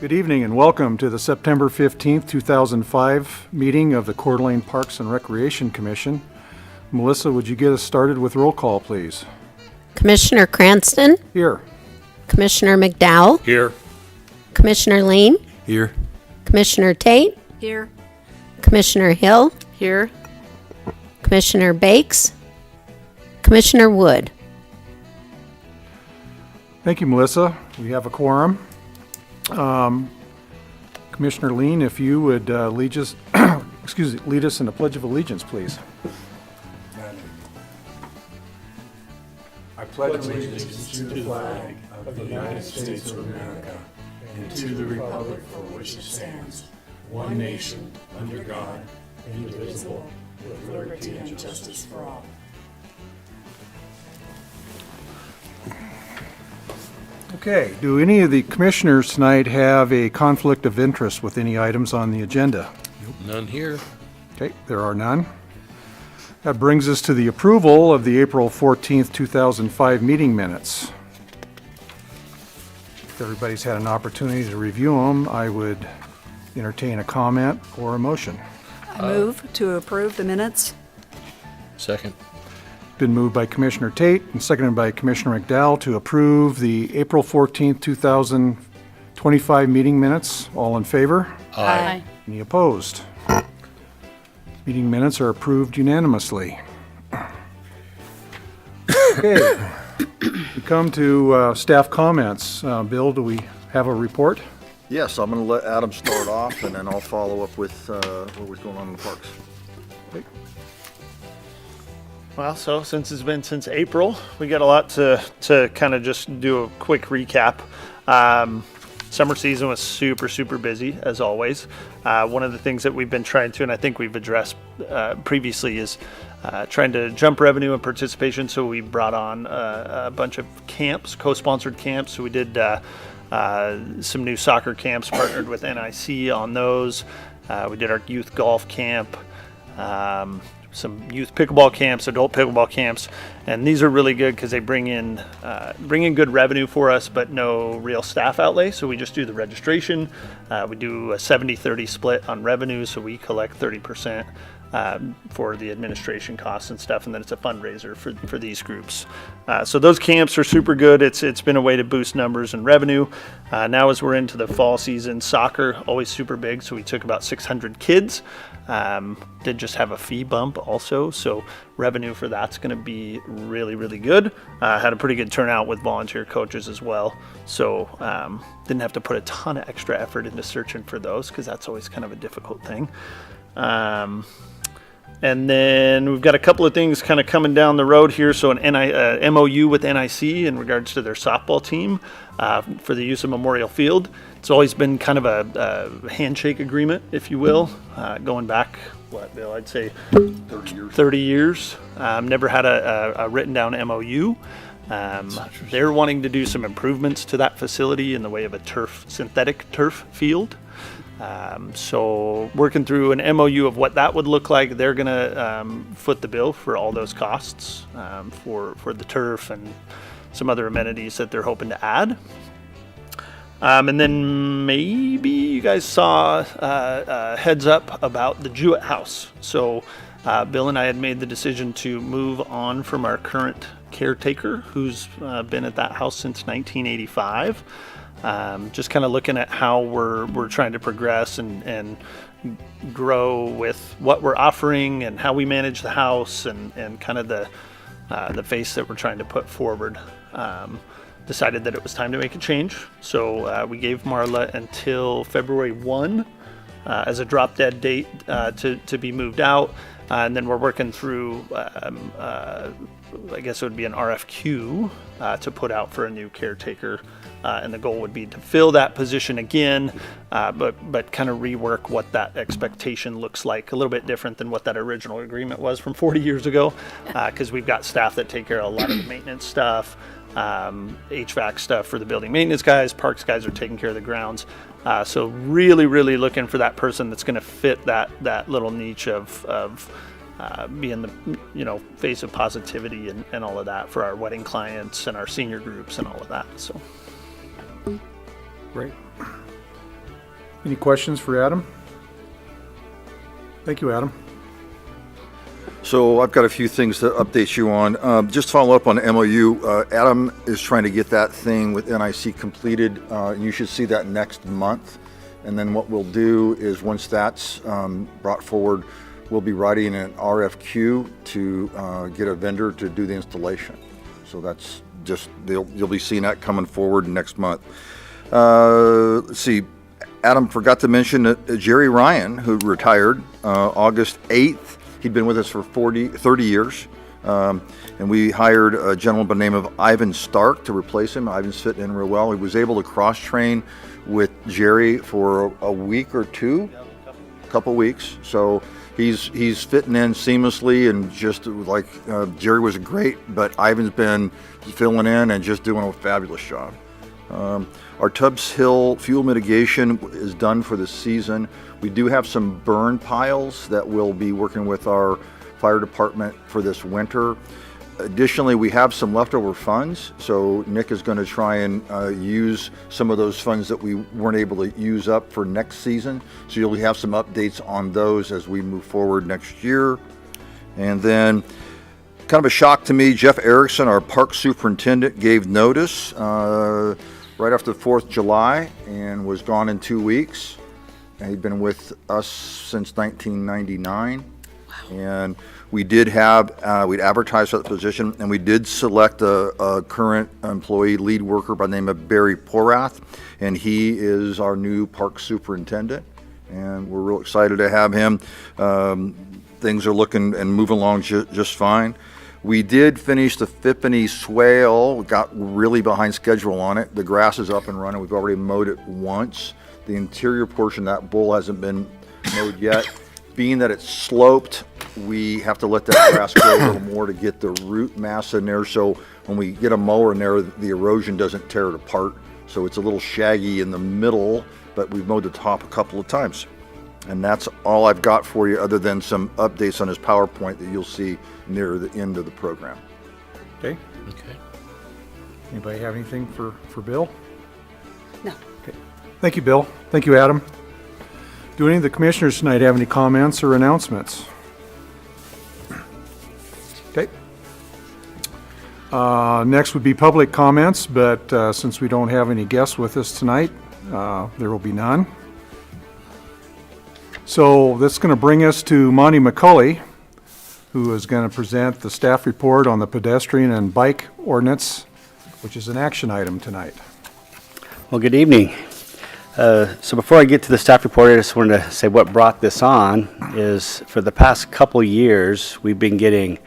Good evening and welcome to the September 15th, 2005 meeting of the Coeur d'Alene Parks and Recreation Commission. Melissa, would you get us started with roll call, please? Commissioner Cranston? Here. Commissioner McDowell? Here. Commissioner Lean? Here. Commissioner Tate? Here. Commissioner Hill? Here. Commissioner Bakes? Commissioner Wood? Thank you, Melissa. We have a quorum. Commissioner Lean, if you would lead us in the Pledge of Allegiance, please. I pledge allegiance to the flag of the United States of America and to the republic for which it stands, one nation, under God, indivisible, with liberty and justice for all. Okay, do any of the commissioners tonight have a conflict of interest with any items on the agenda? None here. Okay, there are none. That brings us to the approval of the April 14th, 2005 meeting minutes. If everybody's had an opportunity to review them, I would entertain a comment or a motion. I move to approve the minutes. Second. Been moved by Commissioner Tate and seconded by Commissioner McDowell to approve the April 14th, 2025 meeting minutes. All in favor? Aye. Any opposed? Meeting minutes are approved unanimously. Okay, we come to staff comments. Bill, do we have a report? Yes, I'm going to let Adam start off, and then I'll follow up with what was going on in the parks. Well, so since it's been since April, we got a lot to kind of just do a quick recap. Summer season was super busy, as always. One of the things that we've been trying to, and I think we've addressed previously, is trying to jump revenue and participation. So we brought on a bunch of camps, co-sponsored camps. So we did some new soccer camps, partnered with NIC on those. We did our youth golf camp. Some youth pickleball camps, adult pickleball camps, and these are really good because they bring in good revenue for us, but no real staff outlay. So we just do the registration. We do a 70-30 split on revenue, so we collect 30% for the administration costs and stuff, and then it's a fundraiser for these groups. So those camps are super good. It's been a way to boost numbers and revenue. Now as we're into the fall season, soccer always super big. So we took about 600 kids. Did just have a fee bump also, so revenue for that's going to be really good. Had a pretty good turnout with volunteer coaches as well, so didn't have to put a ton of extra effort into searching for those because that's always kind of a difficult thing. And then we've got a couple of things kind of coming down the road here. So an MOU with NIC in regards to their softball team for the use of Memorial Field. It's always been kind of a handshake agreement, if you will, going back, what, Bill, I'd say 30 years. Never had a written down MOU. They're wanting to do some improvements to that facility in the way of a synthetic turf field. So working through an MOU of what that would look like. They're going to foot the bill for all those costs for the turf and some other amenities that they're hoping to add. And then maybe you guys saw a heads up about the Jewett House. So Bill and I had made the decision to move on from our current caretaker who's been at that house since 1985. Just kind of looking at how we're trying to progress and grow with what we're offering and how we manage the house and kind of the face that we're trying to put forward. Decided that it was time to make a change. So we gave Marla until February 1 as a drop dead date to be moved out. And then we're working through, I guess it would be an RFQ to put out for a new caretaker. And the goal would be to fill that position again, but kind of rework what that expectation looks like. A little bit different than what that original agreement was from 40 years ago, because we've got staff that take care of a lot of the maintenance stuff, HVAC stuff for the building maintenance guys, parks guys are taking care of the grounds. So really looking for that person that's going to fit that little niche of being the face of positivity and all of that for our wedding clients and our senior groups and all of that. So Great. Any questions for Adam? Thank you, Adam. So I've got a few things to update you on. Just to follow up on the MOU, Adam is trying to get that thing with NIC completed. You should see that next month. And then what we'll do is once that's brought forward, we'll be writing an RFQ to get a vendor to do the installation. So that's just, you'll be seeing that coming forward next month. Let's see, Adam forgot to mention that Jerry Ryan, who retired August 8th, he'd been with us for 30 years. And we hired a gentleman by the name of Ivan Stark to replace him. Ivan's fitting in real well. He was able to cross-train with Jerry for a week or two, a couple weeks. So he's fitting in seamlessly, and just like Jerry was great, but Ivan's been filling in and just doing a fabulous job. Our Tubbs Hill fuel mitigation is done for the season. We do have some burn piles that we'll be working with our fire department for this winter. Additionally, we have some leftover funds, so Nick is going to try and use some of those funds that we weren't able to use up for next season. So you'll have some updates on those as we move forward next year. And then, kind of a shock to me, Jeff Erickson, our park superintendent, gave notice right after the 4th of July and was gone in 2 weeks. And he'd been with us since 1999. And we did have, we'd advertised for that position, and we did select a current employee lead worker by the name of Barry Porath, and he is our new park superintendent, and we're real excited to have him. Things are looking and moving along just fine. We did finish the Fippany swale. We got really behind schedule on it. The grass is up and running. We've already mowed it once. The interior portion of that bowl hasn't been mowed yet. Being that it's sloped, we have to let that grass grow a little more to get the root mass in there. So when we get a mower in there, the erosion doesn't tear it apart. So it's a little shaggy in the middle, but we've mowed the top a couple of times. And that's all I've got for you, other than some updates on his PowerPoint that you'll see near the end of the program. Okay. Okay. Anybody have anything for Bill? No. Okay. Thank you, Bill. Thank you, Adam. Do any of the commissioners tonight have any comments or announcements? Okay. Next would be public comments, but since we don't have any guests with us tonight, there will be none. So that's going to bring us to Monty McCulley, who is going to present the staff report on the pedestrian and bike ordinance, which is an action item tonight. Well, good evening. So before I get to the staff report, I just wanted to say what brought this on is for the past couple years, we've been getting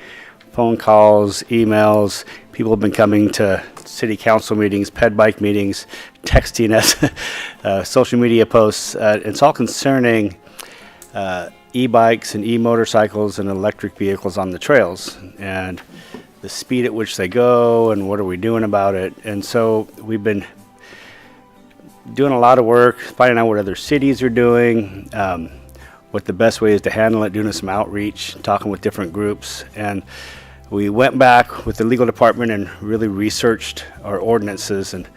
phone calls, emails, people have been coming to city council meetings, ped bike meetings, texting us, social media posts. It's all concerning e-bikes and e-motorcycles and electric vehicles on the trails and the speed at which they go and what are we doing about it. And so we've been doing a lot of work, finding out what other cities are doing, what the best way is to handle it, doing some outreach, talking with different groups. And we went back with the legal department and really researched our ordinances and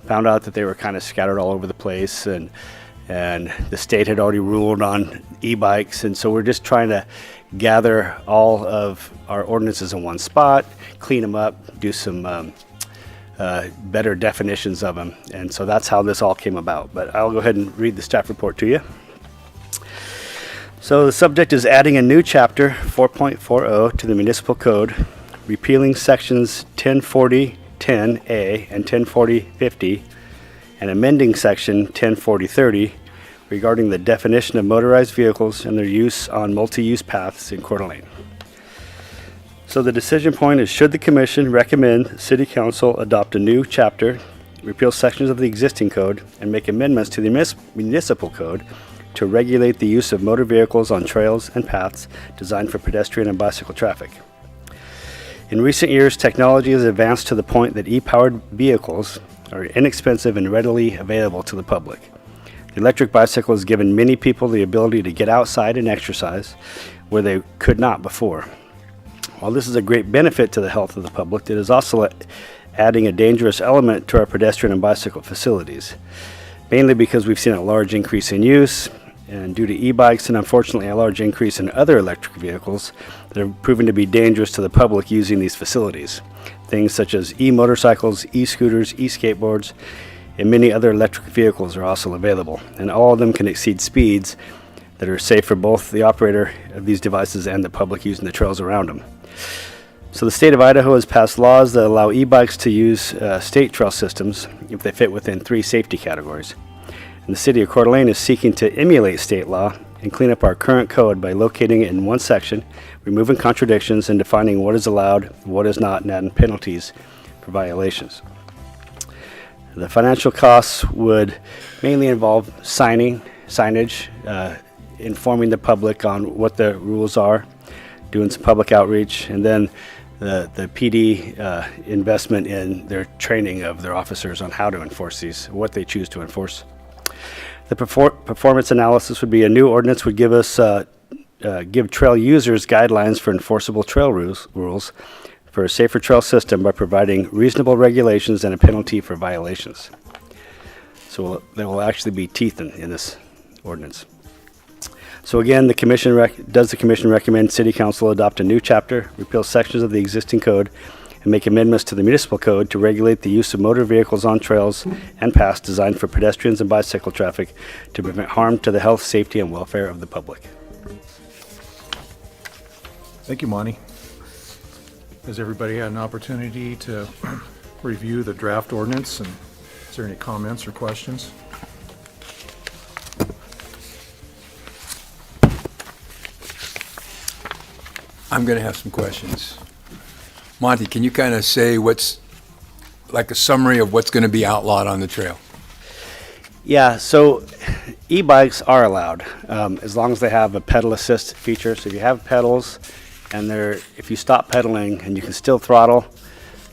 found out that they were kind of scattered all over the place, and the state had already ruled on e-bikes. And so we're just trying to gather all of our ordinances in one spot, clean them up, do some better definitions of them. And so that's how this all came about. But I'll go ahead and read the staff report to you. So the subject is adding a new chapter 4.40 to the municipal code, repealing sections 1040-10A and 1040-50, and amending section 1040-30 regarding the definition of motorized vehicles and their use on multi-use paths in Coeur d'Alene. So the decision point is, should the commission recommend city council adopt a new chapter, repeal sections of the existing code, and make amendments to the municipal code to regulate the use of motor vehicles on trails and paths designed for pedestrian and bicycle traffic. In recent years, technology has advanced to the point that e-powered vehicles are inexpensive and readily available to the public. The electric bicycle has given many people the ability to get outside and exercise where they could not before. While this is a great benefit to the health of the public, it is also adding a dangerous element to our pedestrian and bicycle facilities. mainly because we've seen a large increase in use, and due to e-bikes and unfortunately a large increase in other electric vehicles that have proven to be dangerous to the public using these facilities. Things such as e-motorcycles, e-scooters, e-skateboards, and many other electric vehicles are also available, and all of them can exceed speeds that are safe for both the operator of these devices and the public using the trails around them. So the state of Idaho has passed laws that allow e-bikes to use state trail systems if they fit within 3 safety categories. And the city of Coeur d'Alene is seeking to emulate state law and clean up our current code by locating it in one section, removing contradictions, and defining what is allowed, what is not, and adding penalties for violations. The financial costs would mainly involve signage, informing the public on what the rules are, doing some public outreach, and then the PD investment in their training of their officers on how to enforce these, what they choose to enforce. The performance analysis would be a new ordinance would give us give trail users guidelines for enforceable trail rules for a safer trail system by providing reasonable regulations and a penalty for violations. So there will actually be teeth in this ordinance. So again, the commission recommend City Council adopt a new chapter, repeal sections of the existing code, and make amendments to the municipal code to regulate the use of motor vehicles on trails and paths designed for pedestrians and bicycle traffic to prevent harm to the health, safety, and welfare of the public. Thank you, Monty. Has everybody had an opportunity to review the draft ordinance, and is there any comments or questions? I'm going to have some questions. Monty, can you kind of say what's, like a summary of what's going to be outlawed on the trail? Yeah, so e-bikes are allowed as long as they have a pedal assist feature. So if you have pedals and if you stop pedaling and you can still throttle,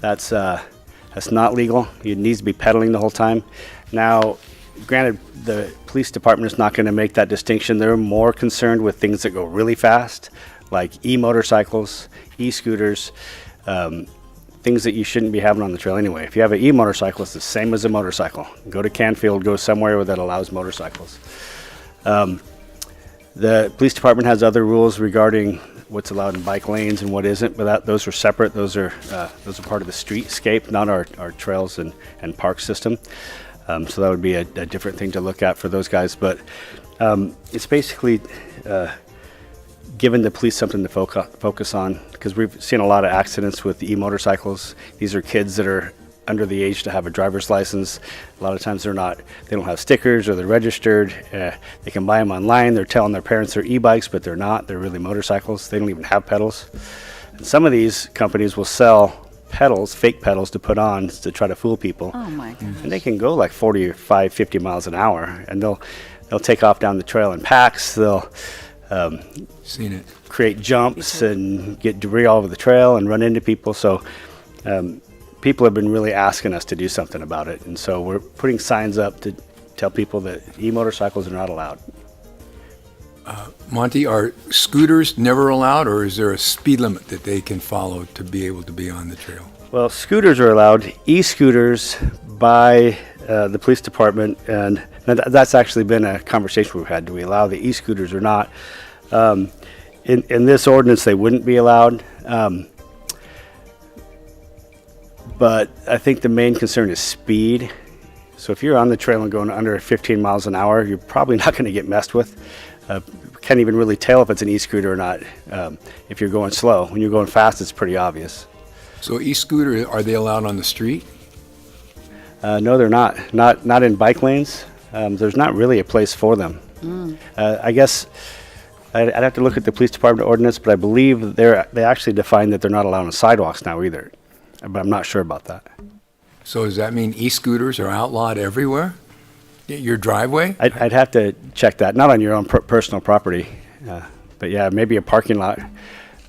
that's not legal. You need to be pedaling the whole time. Now, granted, the police department is not going to make that distinction. They're more concerned with things that go really fast, like e-motorcycles, e-scooters, things that you shouldn't be having on the trail anyway. If you have an e-motorcycle, it's the same as a motorcycle. Go to Canfield, go somewhere where that allows motorcycles. The police department has other rules regarding what's allowed in bike lanes and what isn't, but those are separate. Those are part of the streetscape, not our trails and park system. So that would be a different thing to look at for those guys. But it's basically giving the police something to focus on, because we've seen a lot of accidents with e-motorcycles. These are kids that are under the age to have a driver's license. A lot of times they don't have stickers or they're registered. They can buy them online. They're telling their parents they're e-bikes, but they're not. They're really motorcycles. They don't even have pedals. And some of these companies will sell pedals, fake pedals to put on to try to fool people. Oh my goodness. And they can go like 45, 50 miles an hour, and they'll take off down the trail in packs. They'll Seen it. create jumps and get debris all over the trail and run into people. So people have been really asking us to do something about it. And so we're putting signs up to tell people that e-motorcycles are not allowed. Monty, are scooters never allowed, or is there a speed limit that they can follow to be able to be on the trail? Well, scooters are allowed. E-scooters by the police department, and that's actually been a conversation we've had. Do we allow the e-scooters or not? In this ordinance, they wouldn't be allowed. But I think the main concern is speed. So if you're on the trail and going under 15 miles an hour, you're probably not going to get messed with. Can't even really tell if it's an e-scooter or not if you're going slow. When you're going fast, it's pretty obvious. So e-scooter, are they allowed on the street? No, they're not. Not in bike lanes. There's not really a place for them. I guess I'd have to look at the police department ordinance, but I believe they actually define that they're not allowed on sidewalks now either. But I'm not sure about that. So does that mean e-scooters are outlawed everywhere? Your driveway? I'd have to check that. Not on your own personal property, but yeah, maybe a parking lot.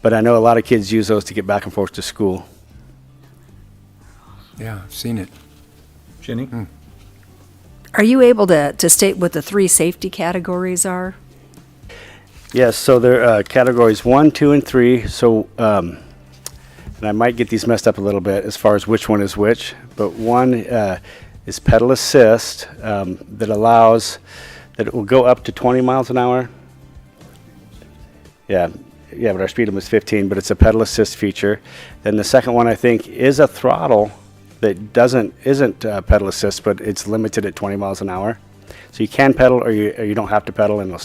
But I know a lot of kids use those to get back and forth to school. Yeah, I've seen it. Jenny? Are you able to state what the 3 safety categories are? Yes, so they're categories 1, 2, and 3. So, and I might get these messed up a little bit as far as which one is which. But 1 is pedal assist that allows that it will go up to 20 miles an hour. Yeah, but our speed limit was 15, but it's a pedal assist feature. Then the second one, I think, is a throttle that isn't pedal assist, but it's limited at 20 miles an hour. So you can pedal or you don't have to pedal, and you're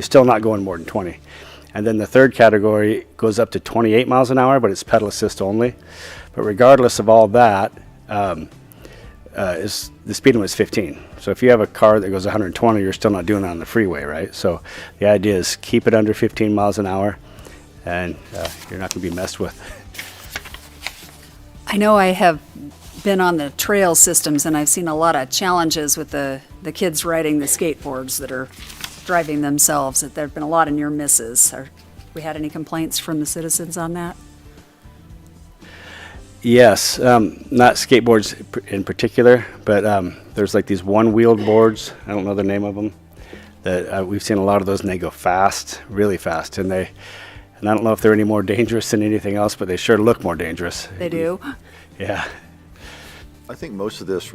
still not going more than 20. And then the third category goes up to 28 miles an hour, but it's pedal assist only. But regardless of all that, is the speed limit is 15. So if you have a car that goes 120, you're still not doing it on the freeway, right? So the idea is keep it under 15 miles an hour, and you're not going to be messed with. I know I have been on the trail systems, and I've seen a lot of challenges with the kids riding the skateboards that are driving themselves. That there have been a lot of near misses. We had any complaints from the citizens on that? Yes, not skateboards in particular, but there's like these one-wheeled boards. I don't know the name of them. That we've seen a lot of those, and they go fast, really fast. And I don't know if they're any more dangerous than anything else, but they sure look more dangerous. They do? Yeah. I think most of this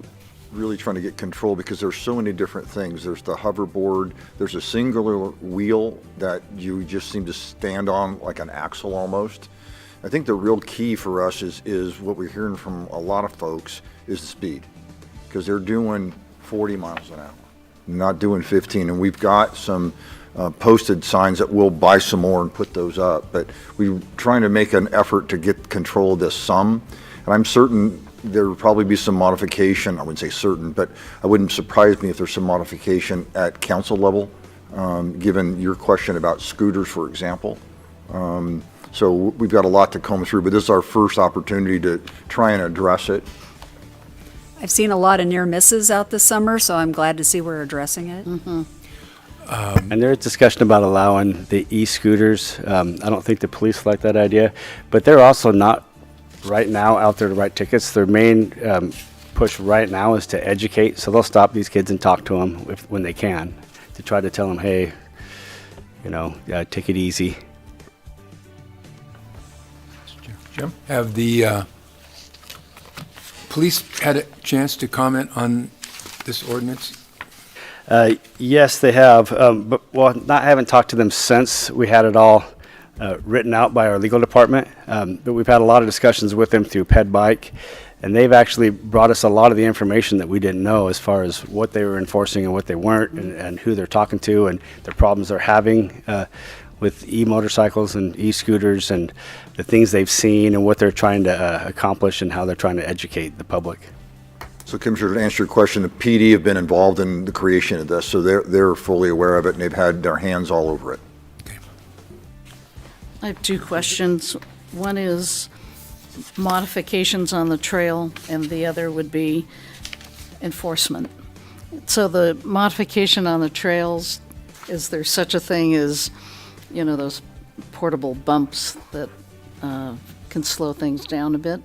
really trying to get control because there's so many different things. There's the hoverboard, there's a singular wheel that you just seem to stand on like an axle almost. I think the real key for us is what we're hearing from a lot of folks is the speed, because they're doing 40 miles an hour, not doing 15. And we've got some posted signs that we'll buy some more and put those up, but we're trying to make an effort to get control of this some. And I'm certain there will probably be some modification. I wouldn't say certain, but I wouldn't surprise me if there's some modification at council level, given your question about scooters, for example. So we've got a lot to comb through, but this is our first opportunity to try and address it. I've seen a lot of near misses out this summer, so I'm glad to see we're addressing it. And there's discussion about allowing the e-scooters. I don't think the police like that idea, but they're also not right now out there to write tickets. Their main push right now is to educate, so they'll stop these kids and talk to them when they can, to try to tell them, hey, take it easy. Jim? Have the police had a chance to comment on this ordinance? Yes, they have, but haven't talked to them since we had it all written out by our legal department, but we've had a lot of discussions with them through Ped Bike, and they've actually brought us a lot of the information that we didn't know as far as what they were enforcing and what they weren't, and who they're talking to, and the problems they're having with e-motorcycles and e-scooters, and the things they've seen and what they're trying to accomplish and how they're trying to educate the public. So Commissioner, to answer your question, the PD have been involved in the creation of this, so they're fully aware of it, and they've had their hands all over it. I have two questions. One is modifications on the trail, and the other would be enforcement. So the modification on the trails, is there such a thing as, those portable bumps that can slow things down a bit?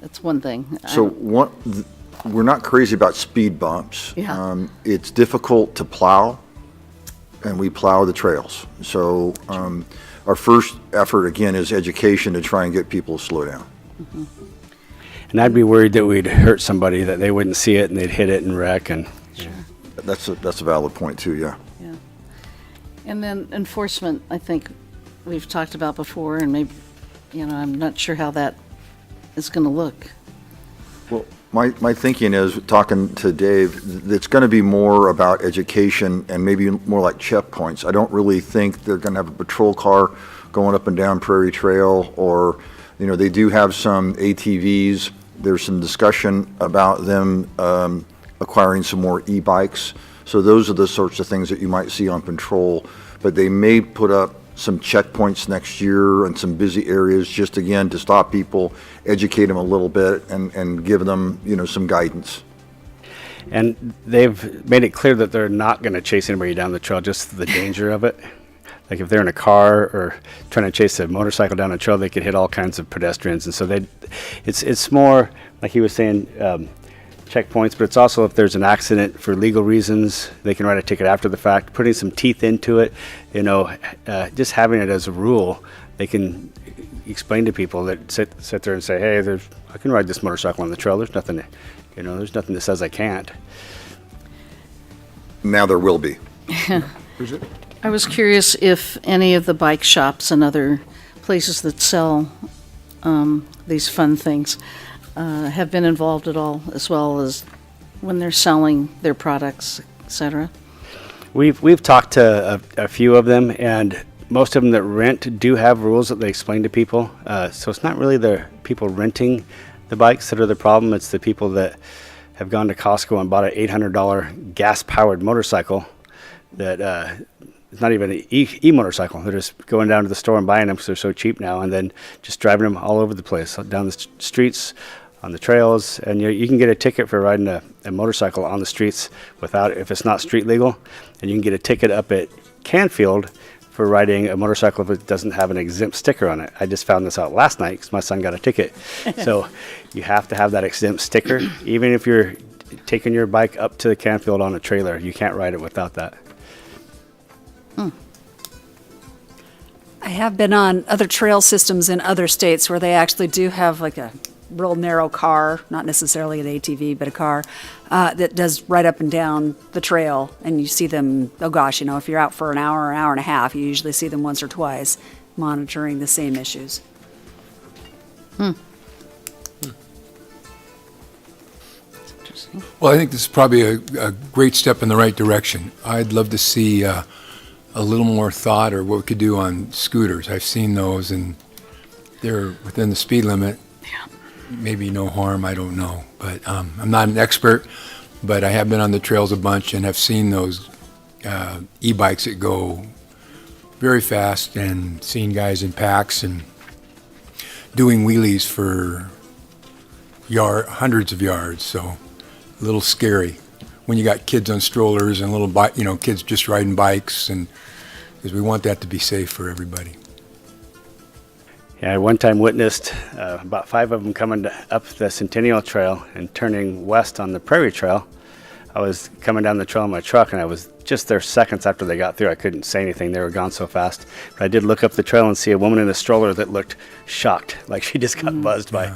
That's one thing. So we're not crazy about speed bumps. Yeah. It's difficult to plow, and we plow the trails. So our first effort, again, is education to try and get people to slow down. Mm-hmm. And I'd be worried that we'd hurt somebody, that they wouldn't see it and they'd hit it and wreck. And Sure. That's a valid point too, yeah. Yeah. And then enforcement, I think we've talked about before, and maybe, I'm not sure how that is going to look. Well, my thinking is, talking to Dave, it's going to be more about education and maybe more like checkpoints. I don't really think they're going to have a patrol car going up and down Prairie Trail, or, they do have some ATVs. There's some discussion about them acquiring some more e-bikes. So those are the sorts of things that you might see on patrol. But they may put up some checkpoints next year and some busy areas, just again to stop people, educate them a little bit, and give them some guidance. And they've made it clear that they're not going to chase anybody down the trail, just the danger of it. Like if they're in a car or trying to chase a motorcycle down a trail, they could hit all kinds of pedestrians. And so it's more like he was saying, checkpoints, but it's also if there's an accident for legal reasons, they can write a ticket after the fact, putting some teeth into it, just having it as a rule, they can explain to people that sit there and say, hey, I can ride this motorcycle on the trail, there's nothing You know, there's nothing that says I can't. Now there will be. I was curious if any of the bike shops and other places that sell these fun things have been involved at all, as well as when they're selling their products, et cetera. We've talked to a few of them, and most of them that rent do have rules that they explain to people. So it's not really the people renting the bikes that are the problem. It's the people that have gone to Costco and bought an $800 gas-powered motorcycle that it's not even an e-motorcycle. They're just going down to the store and buying them because they're so cheap now, and then just driving them all over the place, down the streets, on the trails. And you can get a ticket for riding a motorcycle on the streets if it's not street legal. And you can get a ticket up at Canfield for riding a motorcycle if it doesn't have an exempt sticker on it. I just found this out last night because my son got a ticket. So you have to have that exempt sticker. Even if you're taking your bike up to the Canfield on a trailer, you can't ride it without that. I have been on other trail systems in other states where they actually do have like a real narrow car, not necessarily an ATV, but a car that does right up and down the trail. And you see them, oh gosh, if you're out for an hour and a half, you usually see them once or twice monitoring the same issues. Interesting. Well, I think this is probably a great step in the right direction. I'd love to see a little more thought or what we could do on scooters. I've seen those, and they're within the speed limit. Yeah. Maybe no harm, I don't know. But I'm not an expert, but I have been on the trails a bunch and have seen those e-bikes that go very fast, and seen guys in packs and doing wheelies for hundreds of yards. So a little scary when you got kids on strollers and kids just riding bikes, and because we want that to be safe for everybody. Yeah, I one time witnessed about 5 of them coming up the Centennial Trail and turning west on the Prairie Trail. I was coming down the trail in my truck, and I was just there seconds after they got through. I couldn't say anything. They were gone so fast. But I did look up the trail and see a woman in a stroller that looked shocked, like she just got buzzed by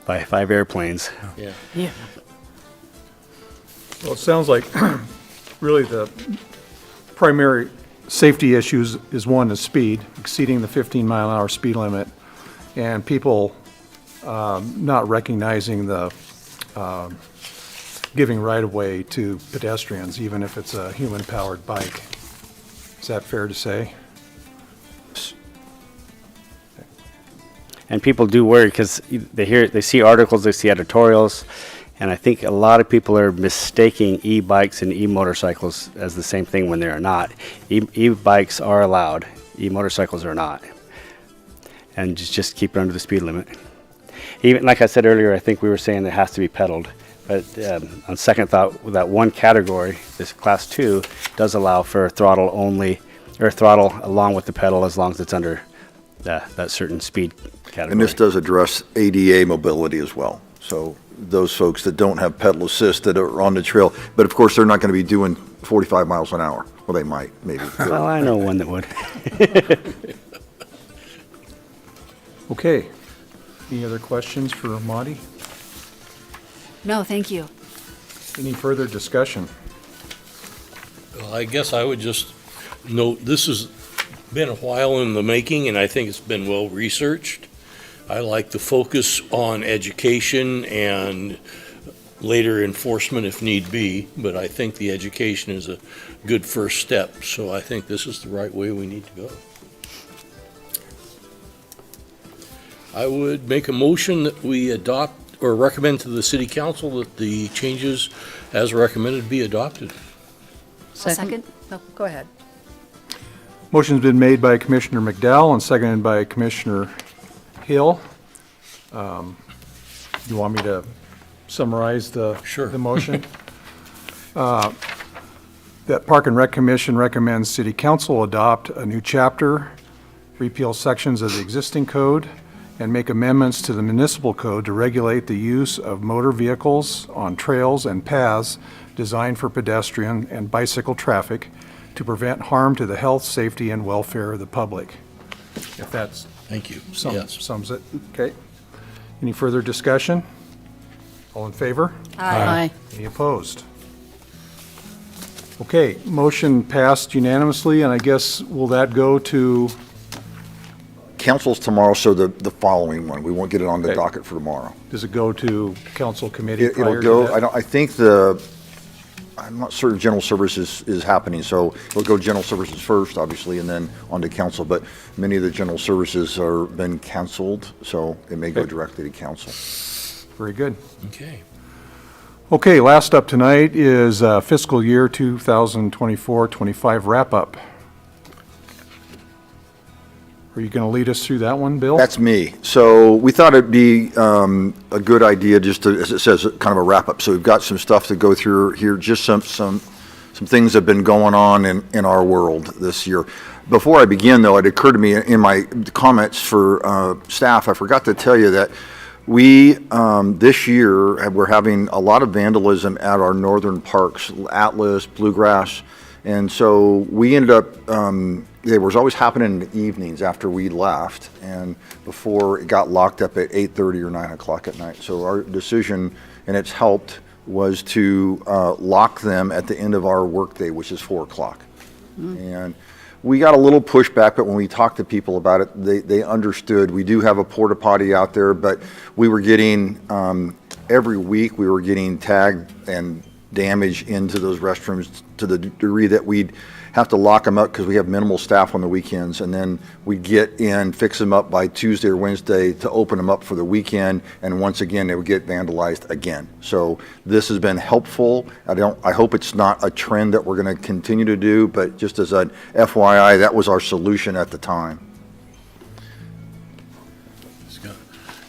5 airplanes. Yeah. Well, it sounds like really the primary safety issues is one is speed, exceeding the 15-mile-an-hour speed limit, and people not recognizing the giving right-of-way to pedestrians, even if it's a human-powered bike. Is that fair to say? And people do worry because they see articles, they see editorials, and I think a lot of people are mistaking e-bikes and e-motorcycles as the same thing when they are not. E-bikes are allowed, e-motorcycles are not. And just keep it under the speed limit. Even like I said earlier, I think we were saying it has to be pedaled. But on second thought, with that one category, this class 2 does allow for throttle only, or throttle along with the pedal as long as it's under that certain speed category. And this does address ADA mobility as well. So those folks that don't have pedal assist that are on the trail, but of course they're not going to be doing 45 miles an hour. Well, they might, maybe. Well, I know one that would. Okay. Any other questions for Monty? No, thank you. Any further discussion? Well, I guess I would just note, this has been a while in the making, and I think it's been well researched. I like the focus on education and later enforcement if need be, but I think the education is a good first step, so I think this is the right way we need to go. I would make a motion that we adopt or recommend to the city council that the changes as recommended be adopted. Second? No, go ahead. Motion's been made by Commissioner McDowell and seconded by Commissioner Hill. You want me to summarize the motion? That Park and Rec Commission recommends City Council adopt a new chapter, repeal sections of the existing code, and make amendments to the municipal code to regulate the use of motor vehicles on trails and paths designed for pedestrian and bicycle traffic to prevent harm to the health, safety, and welfare of the public. If that's Thank you. sums Yes. it. Okay. Any further discussion? All in favor? Aye. Any opposed? Okay, motion passed unanimously, and I guess, will that go to, Council's tomorrow, so the following one. We won't get it on the Okay. docket for tomorrow. does it go to council committee It'll prior to go, that? I think I'm not certain general services is happening, so it'll go general services first, obviously, and then on to council, but many of the general services are been canceled, so it may go Okay. directly to council. Very good. Okay. Okay, last up tonight is fiscal year 2024-25 wrap-up. Are you going to lead us through that one, Bill? That's me. So we thought it'd be a good idea just to, as it says, kind of a wrap-up. So we've got some stuff to go through here, just some things that have been going on in our world this year. Before I begin, though, it occurred to me in my comments for staff, I forgot to tell you that we, this year, we're having a lot of vandalism at our northern parks, Atlas, Bluegrass, and so we ended up, it was always happening in the evenings after we left and before it got locked up at 8:30 or 9 o'clock at night. So our decision, and it's helped, was to lock them at the end of our workday, which is 4 o'clock. And we got a little pushback, but when we talked to people about it, they understood. We do have a porta potty out there, but we were getting, every week, we were getting tagged and damage into those restrooms to the degree that we'd have to lock them up because we have minimal staff on the weekends, and then we'd get in, fix them up by Tuesday or Wednesday to open them up for the weekend, and once again, they would get vandalized again. So this has been helpful. I hope it's not a trend that we're going to continue to do, but just as an FYI, that was our solution at the time. Scott.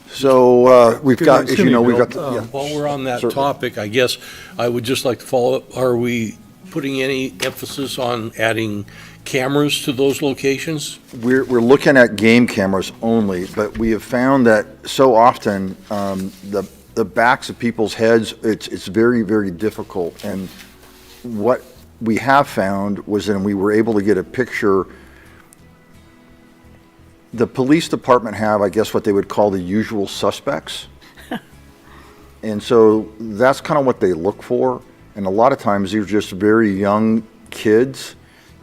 So we've got, as Excuse you know, me, we've got, Bill. yeah. While we're on that Certainly. topic, I guess I would just like to follow up. Are we putting any emphasis on adding cameras to those locations? We're looking at game cameras only, but we have found that so often, the backs of people's heads, it's very, very difficult. And what we have found was that we were able to get a picture. The police department have, I guess, what they would call the usual suspects. And so that's kind of what they look for. And a lot of times these are just very young kids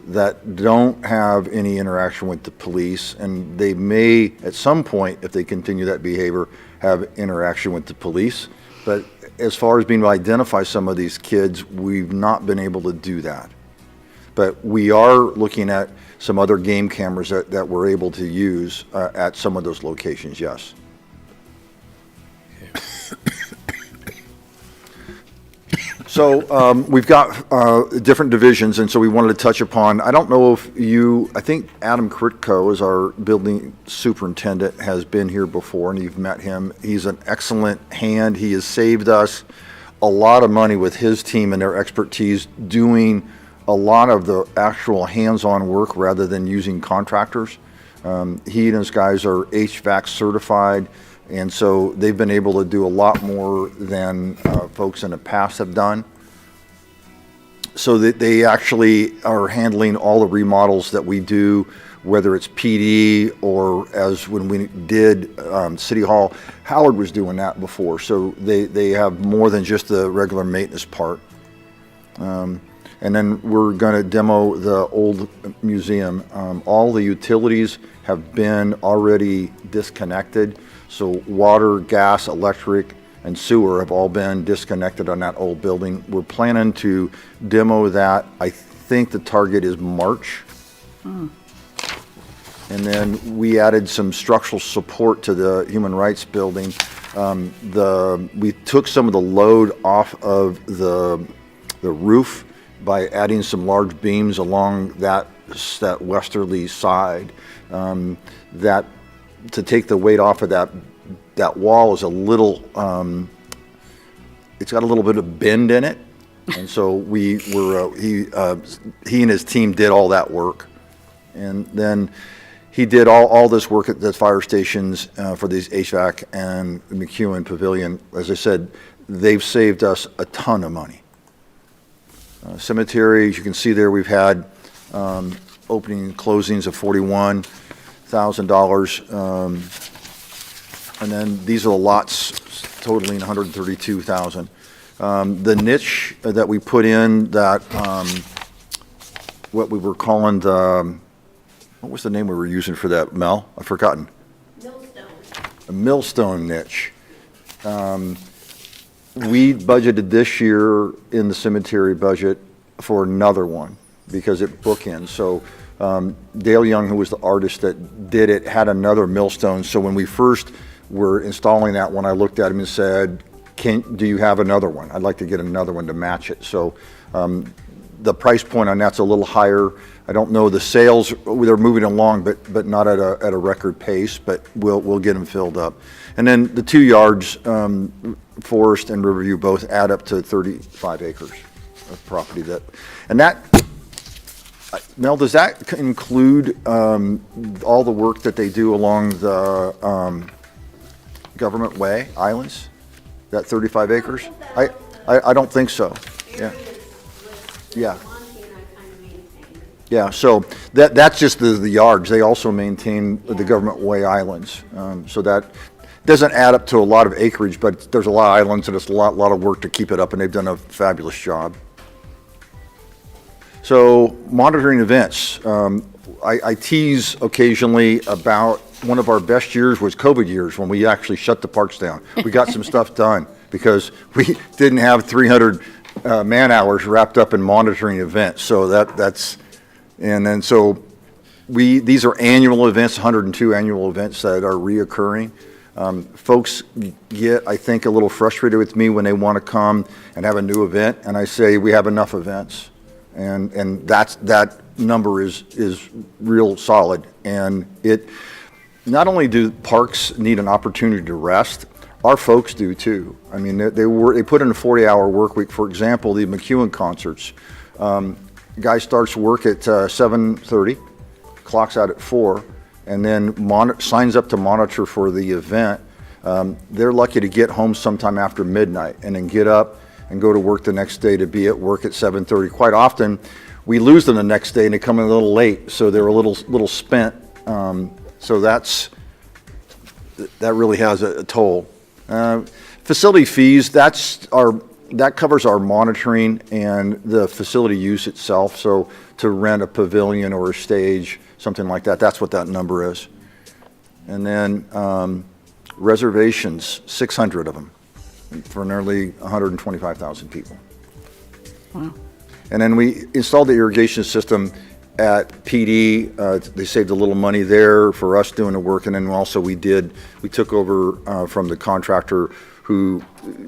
that don't have any interaction with the police, and they may, at some point, if they continue that behavior, have interaction with the police. But as far as being able to identify some of these kids, we've not been able to do that. But we are looking at some other game cameras that we're able to use at some of those locations, yes. So we've got different divisions, and so we wanted to touch upon, I don't know if I think Adam Kritko is our building superintendent, has been here before, and you've met him. He's an excellent hand. He has saved us a lot of money with his team and their expertise doing a lot of the actual hands-on work rather than using contractors. He and his guys are HVAC certified, and so they've been able to do a lot more than folks in the past have done. So that they actually are handling all the remodels that we do, whether it's PD or as when we did City Hall, Howard was doing that before. So they have more than just the regular maintenance part. And then we're going to demo the old museum. All the utilities have been already disconnected. So water, gas, electric, and sewer have all been disconnected on that old building. We're planning to demo that. I think the target is March. And then we added some structural support to the Human Rights Building. We took some of the load off of the roof by adding some large beams along that westerly side. That to take the weight off of that wall is a little, it's got a little bit of bend in it. And so he and his team did all that work. And then he did all this work at the fire stations for these HVAC and McEwen Pavilion. As I said, they've saved us a ton of money. Cemeteries, you can see there we've had opening and closings of $41,000. And then these are the lots totaling 132,000. The niche that we put in that, what we were calling the, what was the name we were using for that, Mel? I've forgotten. A millstone niche. We budgeted this year in the cemetery budget for another one because it bookends. So Dale Young, who was the artist that did it, had another millstone. So when we first were installing that one, I looked at him and said, do you have another one? I'd like to get another one to match it. So the price point on that's a little higher. I don't know the sales, they're moving along, but not at a record pace, but we'll get them filled up. And then the 2 yards, Forest and Riverview both add up to 35 acres of property and that, Mel, does that include all the work that they do along the Government Way Islands? That 35 acres? I don't think so. Yeah. Yeah. Yeah, so that's just the yards. They also maintain the Government Way Islands. So that doesn't add up to a lot of acreage, but there's a lot of islands and it's a lot of work to keep it up, and they've done a fabulous job. So monitoring events. I tease occasionally about one of our best years was COVID years when we actually shut the parks down. We got some stuff done because we didn't have 300 man hours wrapped up in monitoring events. So that's, and then so these are annual events, 102 annual events that are reoccurring. Folks get, I think, a little frustrated with me when they want to come and have a new event, and I say we have enough events, and that number is real solid. And it not only do parks need an opportunity to rest, our folks do too. I mean, they put in a 40-hour work week. For example, the McEwen concerts. Guy starts work at 7:30, clocks out at 4, and then signs up to monitor for the event. They're lucky to get home sometime after midnight and then get up and go to work the next day to be at work at 7:30. Quite often, we lose them the next day and they come in a little late, so they're a little spent. So that really has a toll. Facility fees, that covers our monitoring and the facility use itself. So to rent a pavilion or a stage, something like that, that's what that number is. And then reservations, 600 of them for nearly 125,000 people. Wow. And then we installed the irrigation system at PD. They saved a little money there for us doing the work. And then also we took over from the contractor who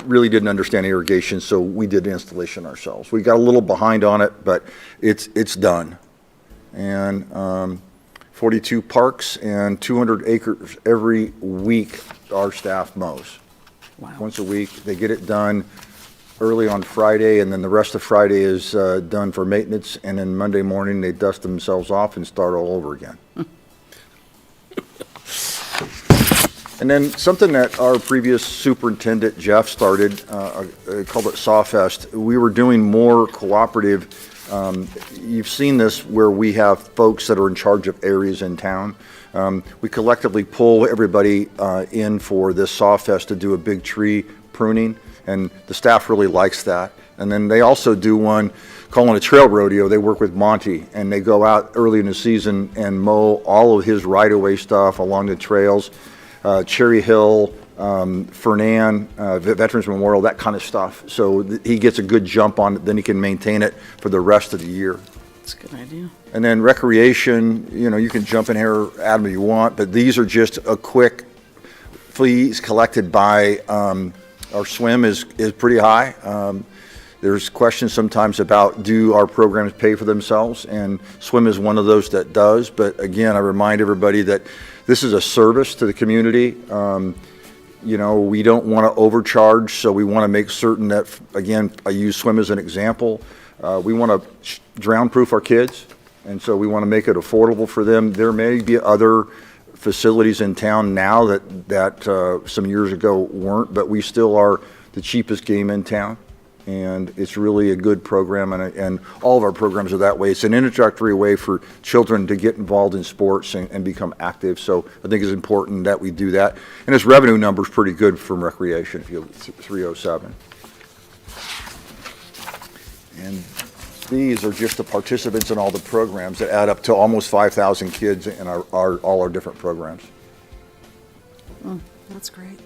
really didn't understand irrigation, so we did the installation ourselves. We got a little behind on it, but it's done. And 42 parks and 200 acres every week our staff mows. Wow. Once a week. They get it done early on Friday, and then the rest of Friday is done for maintenance, and then Monday morning they dust themselves off and start all over again. And then something that our previous superintendent, Jeff, started, called it Sawfest. We were doing more cooperative. You've seen this where we have folks that are in charge of areas in town. We collectively pull everybody in for this Sawfest to do a big tree pruning, and the staff really likes that. And then they also do one calling a trail rodeo. They work with Monty, and they go out early in the season and mow all of his right-of-way stuff along the trails. Cherry Hill, Fernan, Veterans Memorial, that kind of stuff. So he gets a good jump on it, then he can maintain it for the rest of the year. That's a good idea. And then recreation, you can jump in here, Adam, if you want, but these are just a quick fees collected by, our swim is pretty high. There's questions sometimes about do our programs pay for themselves, and swim is one of those that does. But again, I remind everybody that this is a service to the community. We don't want to overcharge, so we want to make certain that, again, I use swim as an example. We want to drown-proof our kids, and so we want to make it affordable for them. There may be other facilities in town now that some years ago weren't, but we still are the cheapest game in town. and it's really a good program, and all of our programs are that way. It's an introductory way for children to get involved in sports and become active, so I think it's important that we do that. And its revenue number's pretty good from recreation, if you look at 307. And these are just the participants in all the programs that add up to almost 5,000 kids in all our different programs. That's great.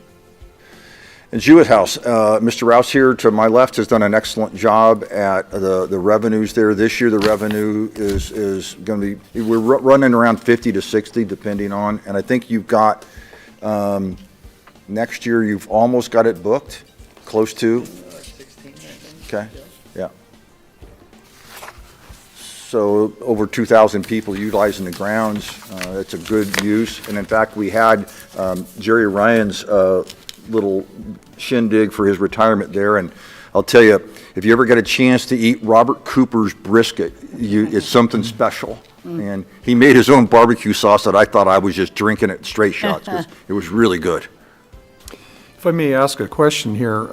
And Jewett House, Mr. Rouse here to my left has done an excellent job at the revenues there. This year, the revenue is going to be, we're running around 50 to 60 depending on, and I think you've got, next year, you've almost got it booked, close to. 16, I think. Okay, yeah. So over 2,000 people utilizing the grounds. It's a good use. And in fact, we had Jerry Ryan's little shindig for his retirement there. And I'll tell you, if you ever get a chance to eat Robert Cooper's brisket, it's something special. And he made his own barbecue sauce that I thought I was just drinking it straight shots, 'cause it was really good. If I may ask a question here,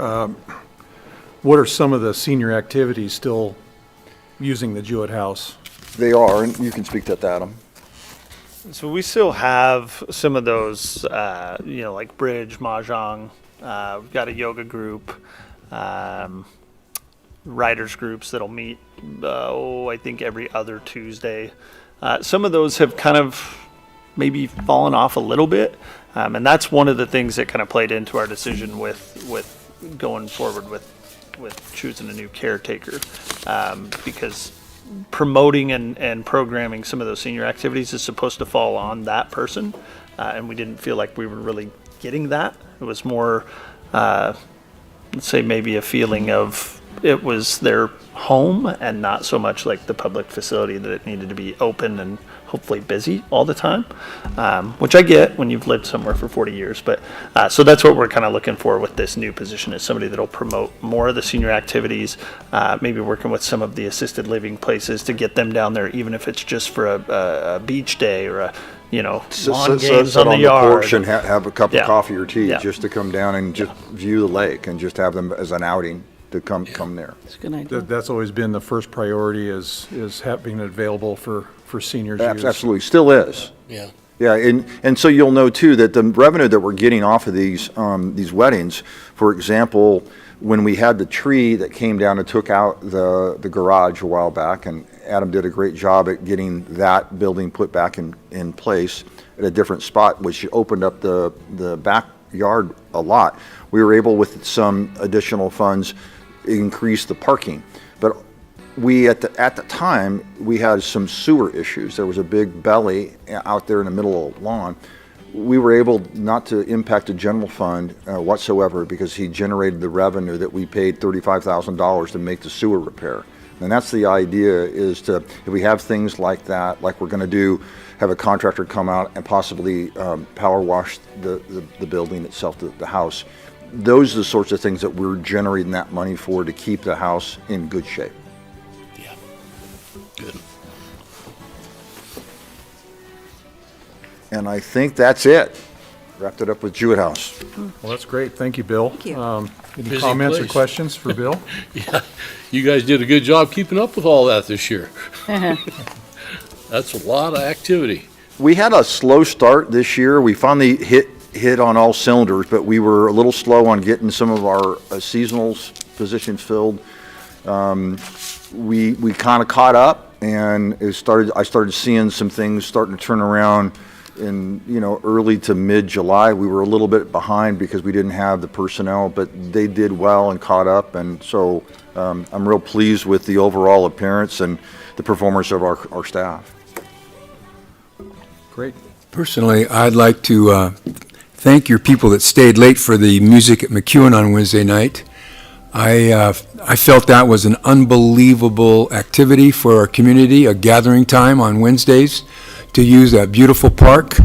what are some of the senior activities still using the Jewett House? They are, and you can speak to that, Adam. So we still have some of those, like bridge, mahjong. We've got a yoga group, writers groups that'll meet, I think every other Tuesday. Some of those have kind of maybe fallen off a little bit, and that's one of the things that kind of played into our decision with going forward with choosing a new caretaker, because promoting and programming some of those senior activities is supposed to fall on that person, and we didn't feel like we were really getting that. It was more, let's say, maybe a feeling of it was their home and not so much like the public facility that it needed to be open and hopefully busy all the time, which I get when you've lived somewhere for 40 years. But so that's what we're kind of looking for with this new position, is somebody that'll promote more of the senior activities, maybe working with some of the assisted living places to get them down there, even if it's just for a beach day or a, lawn games Sit on the yard. porch and have a cup of Yeah. coffee or tea, Yeah. just to come down and just view the lake and just have them as an outing to come there. It's a good idea. That's always been the first priority, is having it available for seniors use. Absolutely, still is. Yeah. Yeah, and so you'll know too that the revenue that we're getting off of these weddings, for example, when we had the tree that came down and took out the garage a while back, and Adam did a great job at getting that building put back in place at a different spot, which opened up the backyard a lot. We were able, with some additional funds, increase the parking. But we, at the time, we had some sewer issues. There was a big belly out there in the middle of the lawn. We were able not to impact the general fund whatsoever, because he generated the revenue that we paid $35,000 to make the sewer repair. And that's the idea, is to, if we have things like that, like we're going to do, have a contractor come out and possibly power wash the building itself, the house. Those are the sorts of things that we're generating that money for, to keep the house in good shape. Yeah. Good. And I think that's it. Wrapped it up with Jewett House. Well, that's great. Thank you, Bill. Thank you. Any Busy comments or place. questions for Bill? Yeah. You guys did a good job keeping up with all that this year. That's a lot of activity. We had a slow start this year. We finally hit on all cylinders, but we were a little slow on getting some of our seasonals positions filled. We kind of caught up, and I started seeing some things starting to turn around in early to mid-July. We were a little bit behind because we didn't have the personnel, but they did well and caught up, and so I'm real pleased with the overall appearance and the performance of our staff. Great. Personally, I'd like to thank your people that stayed late for the music at McEwen on Wednesday night. I felt that was an unbelievable activity for our community, a gathering time on Wednesdays to use that beautiful park,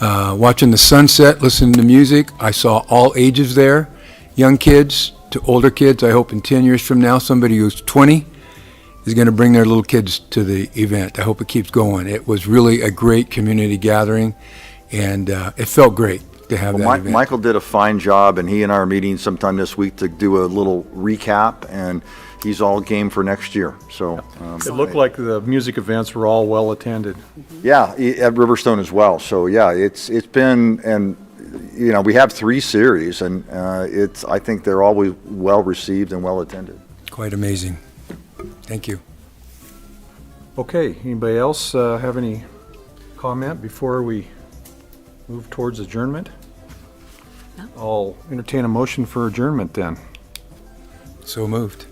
watching the sunset, listening to music. I saw all ages there, young kids to older kids. I hope in 10 years from now, somebody who's 20 is going to bring their little kids to the event. I hope it keeps going. It was really a great community gathering, and it felt great. to have Well, that event. Michael did a fine job, and he and I are meeting sometime this week to do a little recap, and he's all game for next year, so. It looked like the music events were all well-attended. Yeah, at Riverstone as well, so yeah, it's been, and, you know, we have 3 series, and I think they're always well-received and well-attended. Quite amazing. Thank you. Okay, anybody else have any comment before we move towards adjournment? No. I'll entertain a motion for adjournment then. So moved.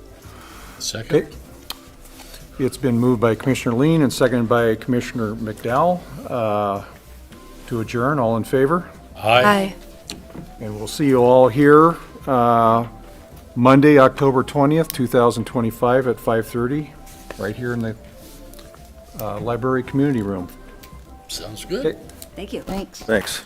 Second? Okay. It's been moved by Commissioner Lean and seconded by Commissioner McDowell to adjourn. All in favor? Aye. And we'll see you all here Monday, October 20th, 2025 at 5:30, right here in the library community room. Sounds good. Okay. Thank you. Thanks. Thanks.